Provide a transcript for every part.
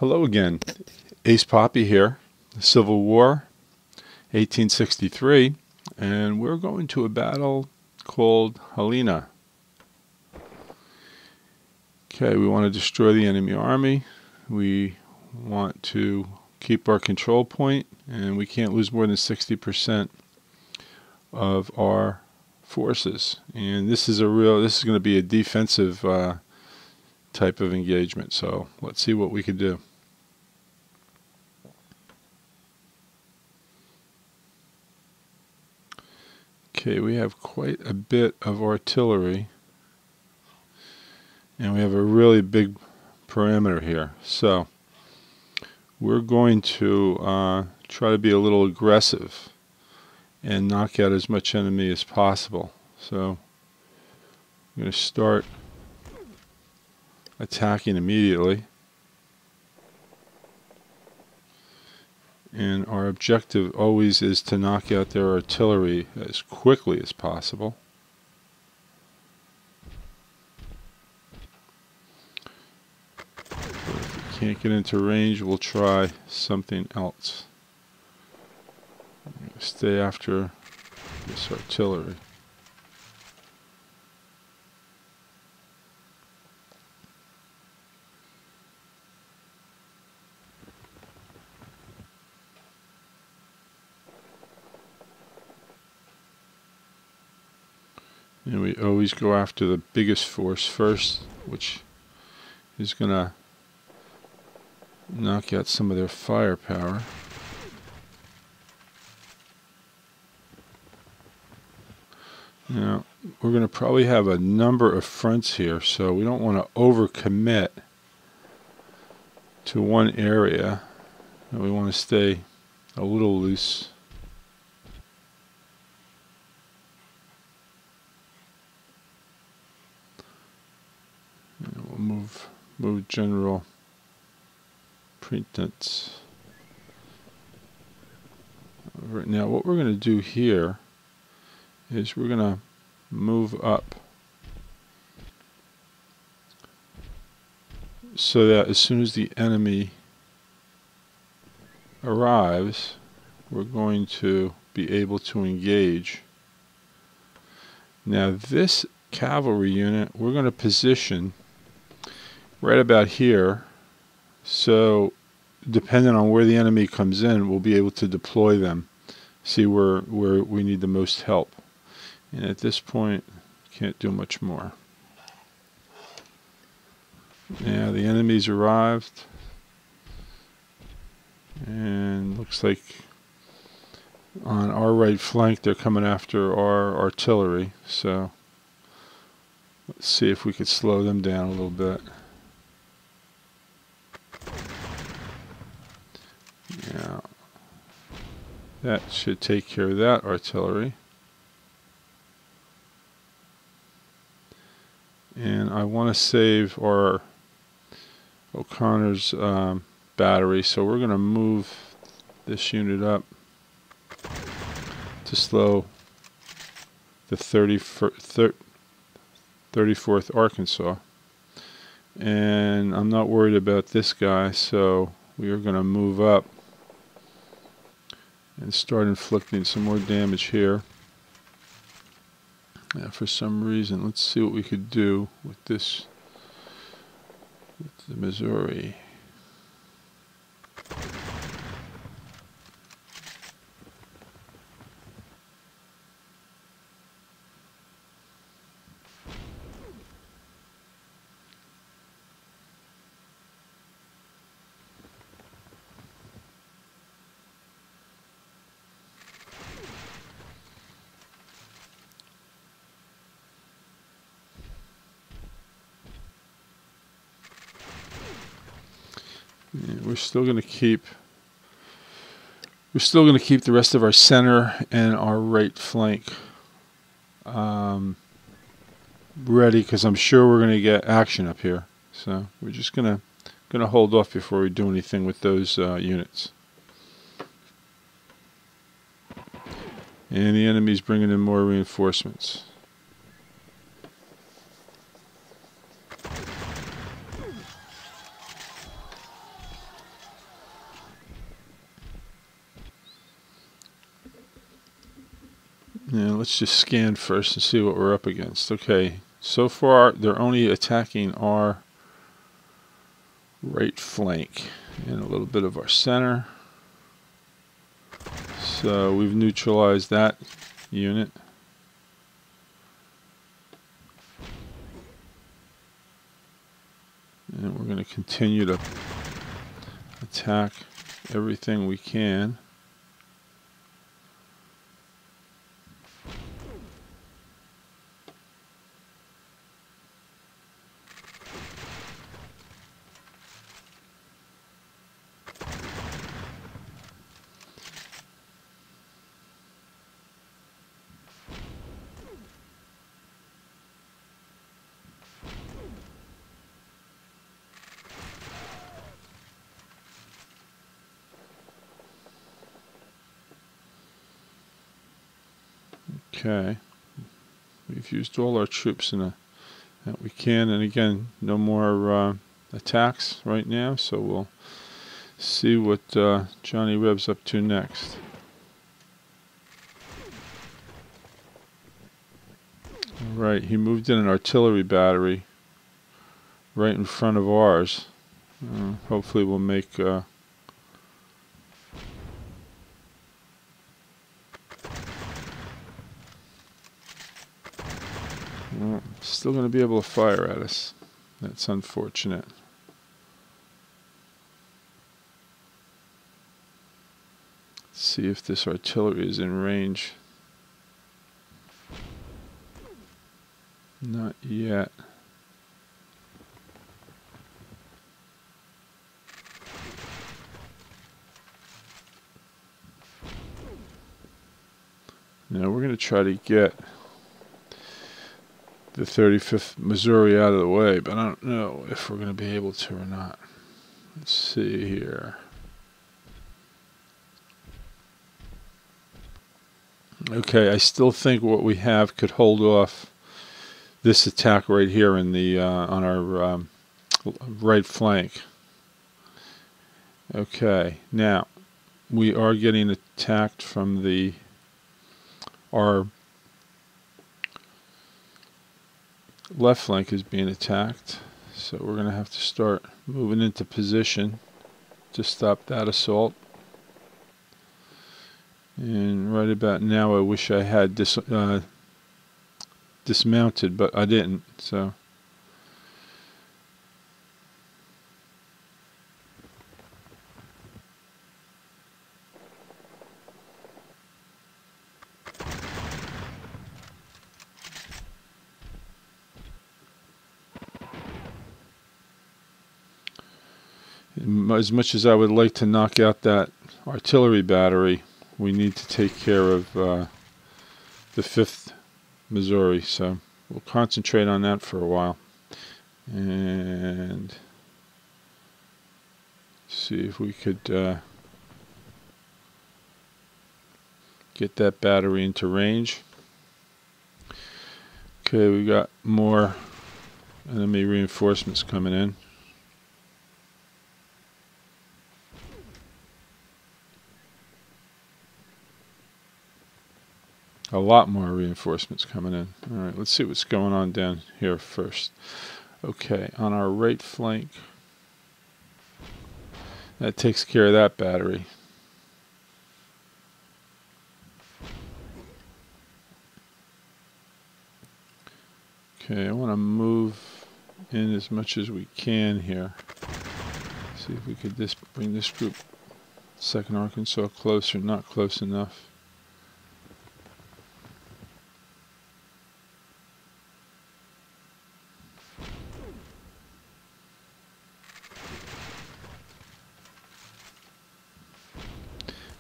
Hello again, Ace Poppy here, Civil War, 1863, and we're going to a battle called Helena. Okay, we want to destroy the enemy army, we want to keep our control point, and we can't lose more than 60% of our forces. And this is going to be a defensive type of engagement, so let's see what we can do. Okay, we have quite a bit of artillery, and we have a really big perimeter here. So we're going to try to be a little aggressive and knock out as much enemy as possible. So I'm going to start attacking immediately. And our objective always is to knock out their artillery as quickly as possible. But if we can't get into range, we'll try something else. Stay after this artillery. And we always go after the biggest force first, which is going to knock out some of their firepower. Now, we're going to probably have a number of fronts here, so we don't want to overcommit to one area. We want to stay a little loose. We'll move General Printance. Now what we're going to do here is we're going to move up so that as soon as the enemy arrives, we're going to be able to engage. Now this cavalry unit we're going to position right about here, so depending on where the enemy comes in, we'll be able to deploy them, see where we need the most help. And at this point, can't do much more. Now the enemy's arrived, and looks like on our right flank they're coming after our artillery, so let's see if we could slow them down a little bit. Now that should take care of that artillery. And I want to save our O'Connor's battery, so we're going to move this unit up to slow the 34th Arkansas. And I'm not worried about this guy, so we are going to move up and start inflicting some more damage here. Now for some reason, let's see what we could do with this, with the Missouri. We're still going to keep the rest of our center and our right flank ready, because I'm sure we're going to get action up here. So we're just going to hold off before we do anything with those units. And the enemy's bringing in more reinforcements. let's just scan first and see what we're up against. Okay, so far they're only attacking our right flank and a little bit of our center. So we've neutralized that unit. And we're going to continue to attack everything we can. Okay, we've used all our troops that we can, and again, no more attacks right now, so we'll see what Johnny Reb's up to next. Alright, he moved in an artillery battery right in front of ours. Hopefully we'll make well, still going to be able to fire at us. That's unfortunate. Let's see if this artillery is in range. Not yet. Now we're going to try to get the 35th Missouri out of the way, but I don't know if we're going to be able to or not. Let's see here. Okay, I still think what we have could hold off this attack right here in the on our right flank. Okay, now we are getting attacked from our left flank is being attacked, so we're going to have to start moving into position to stop that assault. And right about now I wish I had dismounted, but I didn't, so as much as I would like to knock out that artillery battery, we need to take care of the 5th Missouri, so we'll concentrate on that for a while and see if we could get that battery into range. Okay, we got more enemy reinforcements coming in. A lot more reinforcements coming in. Alright, let's see what's going on down here first. Okay, on our right flank, that takes care of that battery. Okay, I want to move in as much as we can here. See if we could bring this group, 2nd Arkansas, closer. Not close enough.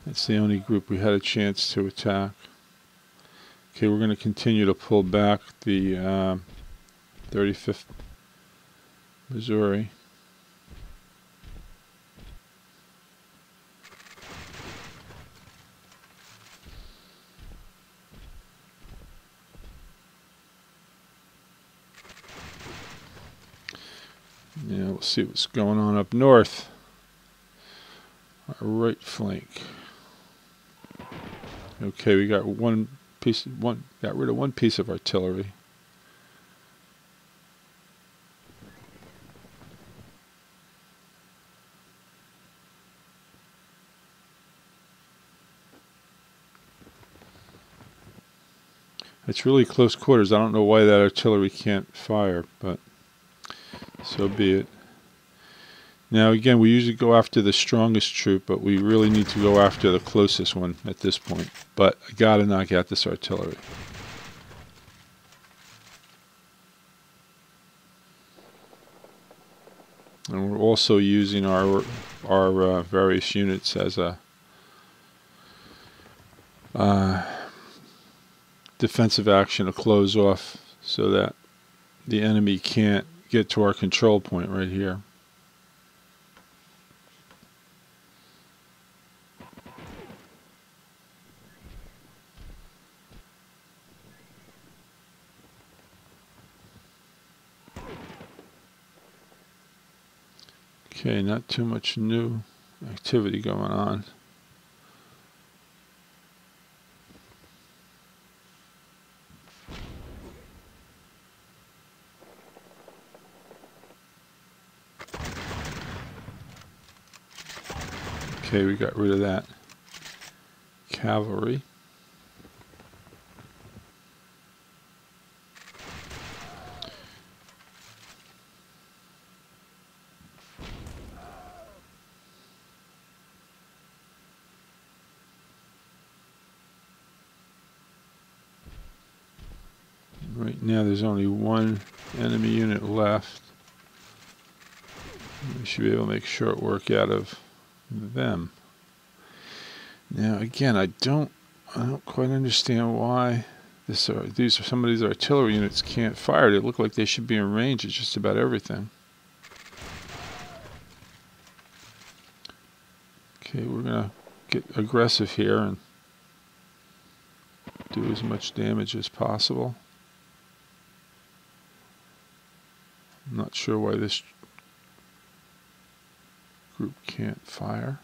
That's the only group we had a chance to attack. Okay, we're going to continue to pull back the 35th Missouri. Yeah, we'll see what's going on up north. Our right flank. Okay, we got one got rid of one piece of artillery. It's really close quarters. I don't know why that artillery can't fire, but so be it. Now again, we usually go after the strongest troop, but we really need to go after the closest one at this point. But I gotta knock out this artillery. And we're also using our various units as a defensive action to close off so that the enemy can't get to our control point right here. Okay, not too much new activity going on. Okay, we got rid of that cavalry. Right now there's only one enemy unit left. We should be able to make short work out of them. Now again, I don't quite understand why some of these artillery units can't fire. They look like they should be in range of just about everything. Okay, we're gonna get aggressive here and do as much damage as possible. I'm not sure why this group can't fire.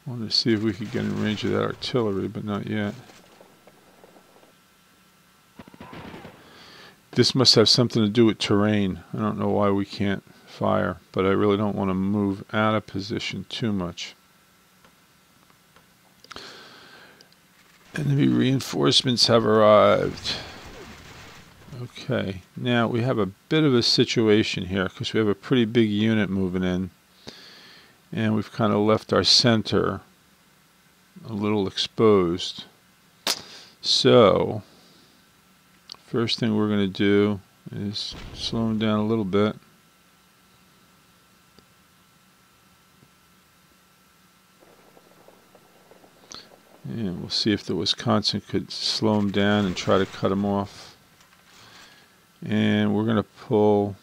I wanted to see if we could get in range of that artillery, but not yet. This must have something to do with terrain. I don't know why we can't fire, but I really don't want to move out of position too much. Enemy reinforcements have arrived. Okay, now we have a bit of a situation here because we have a pretty big unit moving in, and we've kind of left our center a little exposed. So first thing we're going to do is slow them down a little bit. And we'll see if the Wisconsin could slow them down and try to cut them off. And we're going to pull.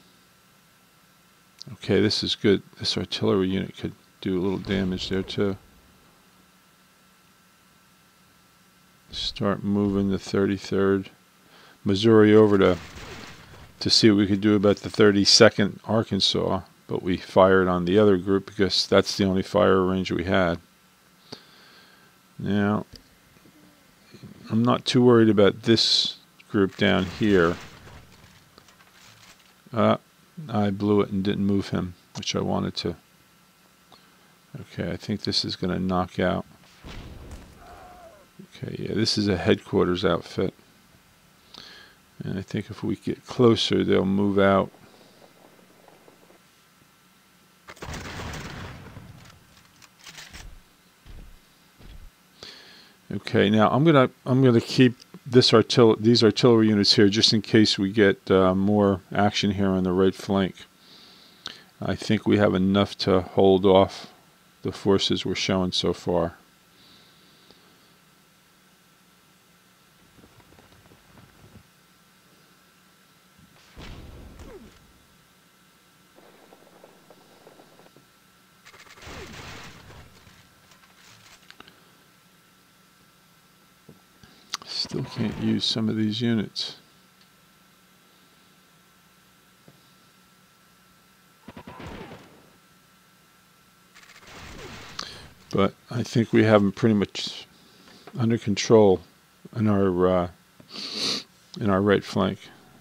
Okay, this is good. This artillery unit could do a little damage there too. Start moving the 33rd Missouri over to see what we could do about the 32nd Arkansas, but we fired on the other group because that's the only fire range we had. Now, I'm not too worried about this group down here. I blew it and didn't move him, which I wanted to. Okay, I think this is going to knock out. Okay, yeah, this is a headquarters outfit. And I think if we get closer, they'll move out. Okay, now I'm gonna keep these artillery units here just in case we get more action here on the right flank. I think we have enough to hold off the forces we're showing so far. Still can't use some of these units. but I think we have them pretty much under control in our right flank.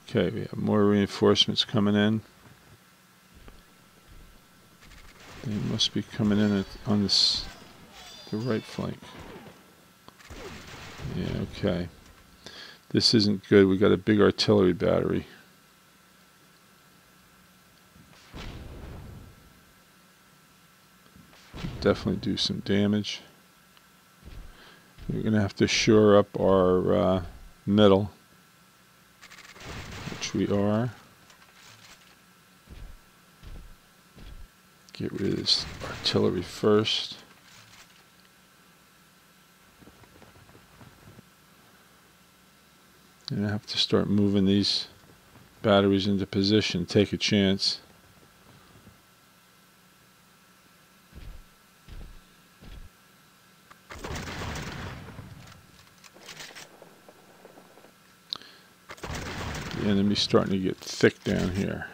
Okay, we have more reinforcements coming in. They must be coming in on the right flank. Yeah, okay. This isn't good. We got a big artillery battery. Definitely do some damage. We're going to have to shore up our middle, which we are. Get rid of this artillery first. And I have to start moving these batteries into position, take a chance. The enemy's starting to get thick down here.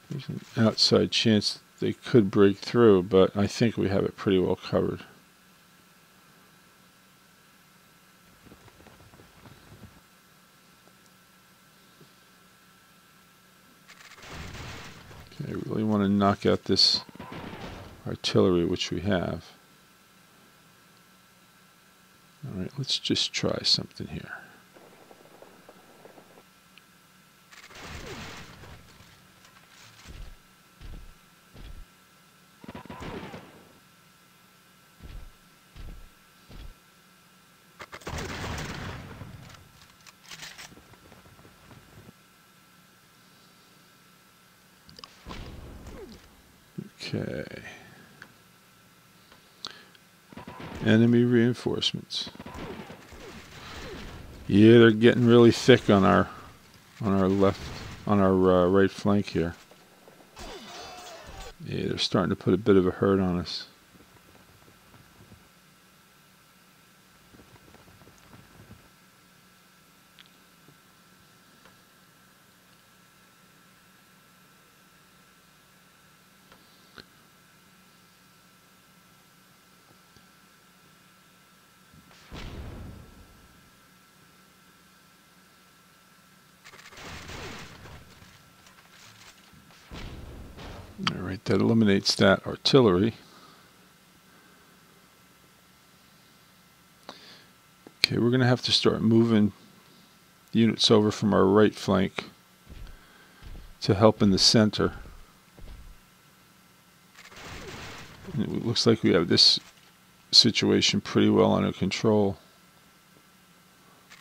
There's an outside chance they could break through, but I think we have it pretty well covered. Okay, I really want to knock out this artillery, which we have. Alright, let's just try something here. Okay. Enemy reinforcements. Yeah, they're getting really thick on our right flank here. Yeah, they're starting to put a bit of a hurt on us. Alright, that eliminates that artillery. Okay, we're going to have to start moving units over from our right flank to help in the center. And it looks like we have this situation pretty well under control.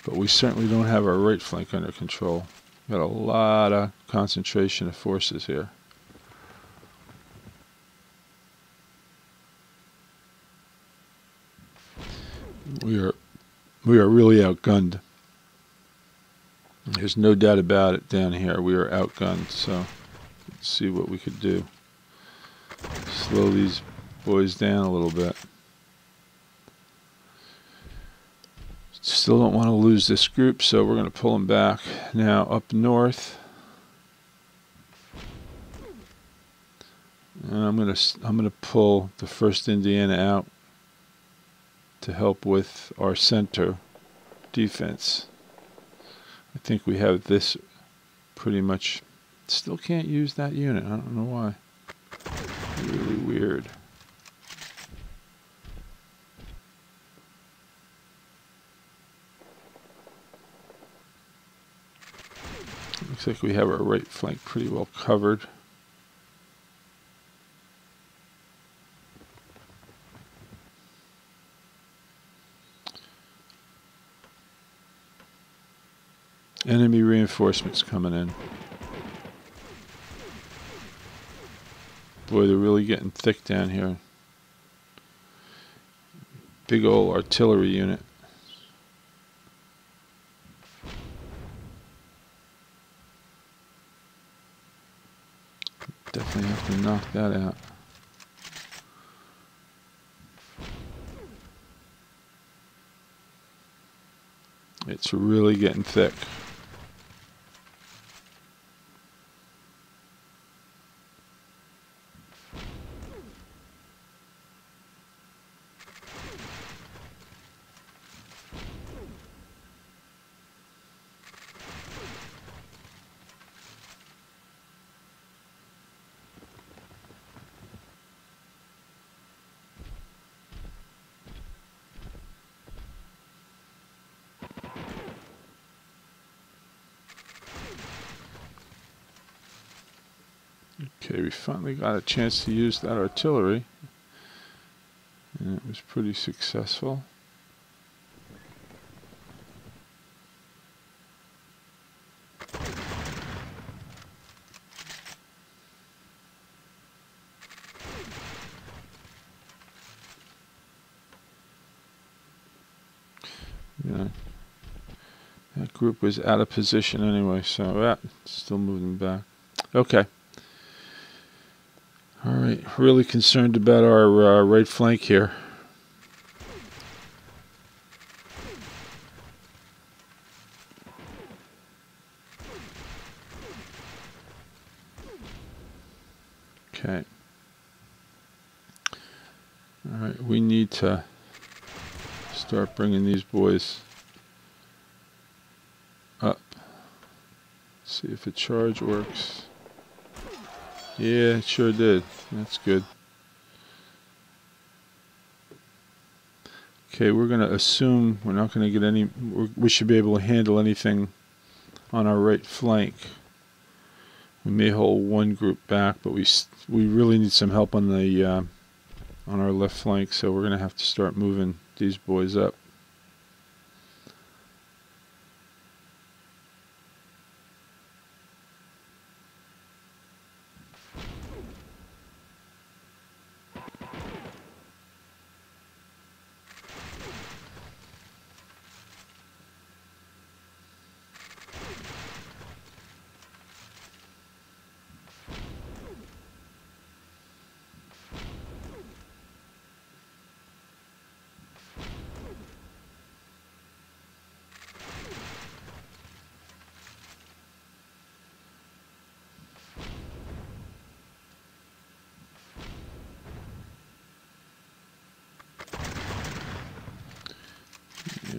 But we certainly don't have our right flank under control. We've got a lot of concentration of forces here. We are really outgunned. There's no doubt about it down here. We are outgunned, so let's see what we could do. Slow these boys down a little bit. Still don't want to lose this group, so we're going to pull them back. Now up north, and I'm going to pull the 1st Indiana out to help with our center defense. I think we have this pretty much. Still can't use that unit. I don't know why. Really weird. Looks like we have our right flank pretty well covered. Enemy reinforcements coming in. Boy, they're really getting thick down here. Big old artillery unit. Definitely have to knock that out. It's really getting thick. Okay, we finally got a chance to use that artillery, and it was pretty successful. Yeah, that group was out of position anyway, so still moving back. Okay. All right, really concerned about our right flank here. Okay. All right, we need to start bringing these boys up. See if a charge works. Yeah, it sure did. That's good. Okay, we're going to assume we're not going to get any... We should be able to handle anything on our right flank. We may hold one group back, but we really need some help on the on our left flank, so we're going to have to start moving these boys up.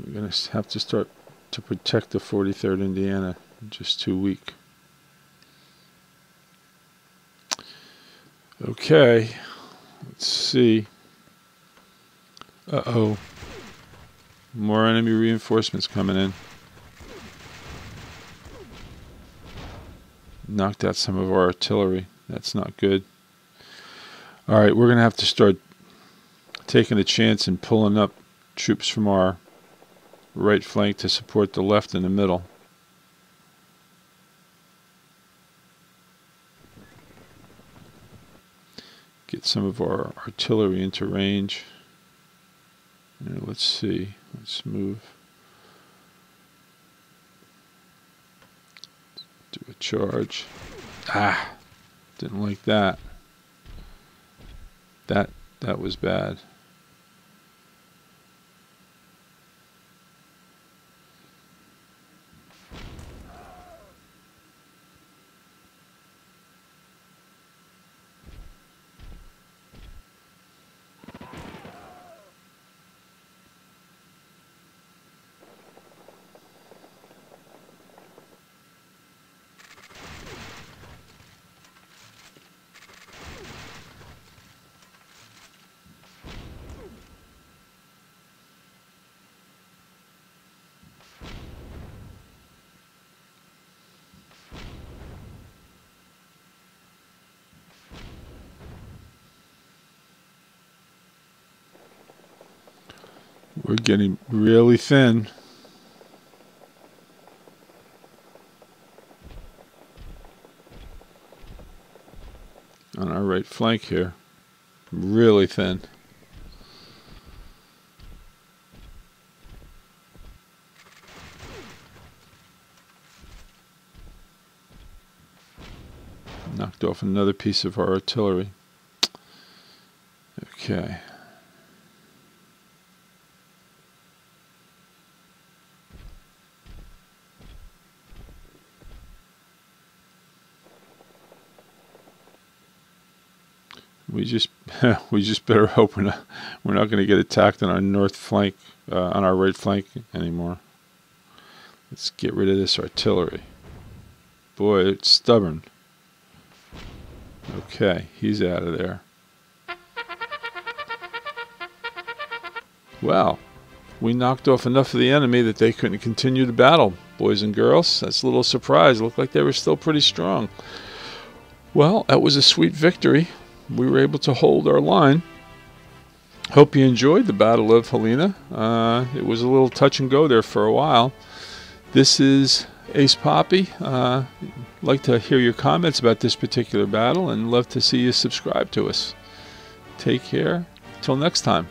We're going to have to start to protect the 43rd Indiana. Just too weak. Okay, let's see. Uh-oh. More enemy reinforcements coming in. Knocked out some of our artillery. That's not good. All right, we're going to have to start taking a chance and pulling up troops from our right flank to support the left in the middle. Get some of our artillery into range. Now, let's see. Let's move. Do a charge. Ah! Didn't like that. That was bad. We're getting really thin. On our right flank here. Really thin. Knocked off another piece of our artillery. Okay. We just better hope we're not going to get attacked on our north flank, on our right flank anymore. Let's get rid of this artillery. Boy, it's stubborn. Okay, he's out of there. Well, we knocked off enough of the enemy that they couldn't continue the battle, boys and girls. That's a little surprise. It looked like they were still pretty strong. Well, that was a sweet victory. We were able to hold our line. Hope you enjoyed the Battle of Helena. It was a little touch and go there for a while. This is Ace Poppy. I'd like to hear your comments about this particular battle and love to see you subscribe to us. Take care. Till next time.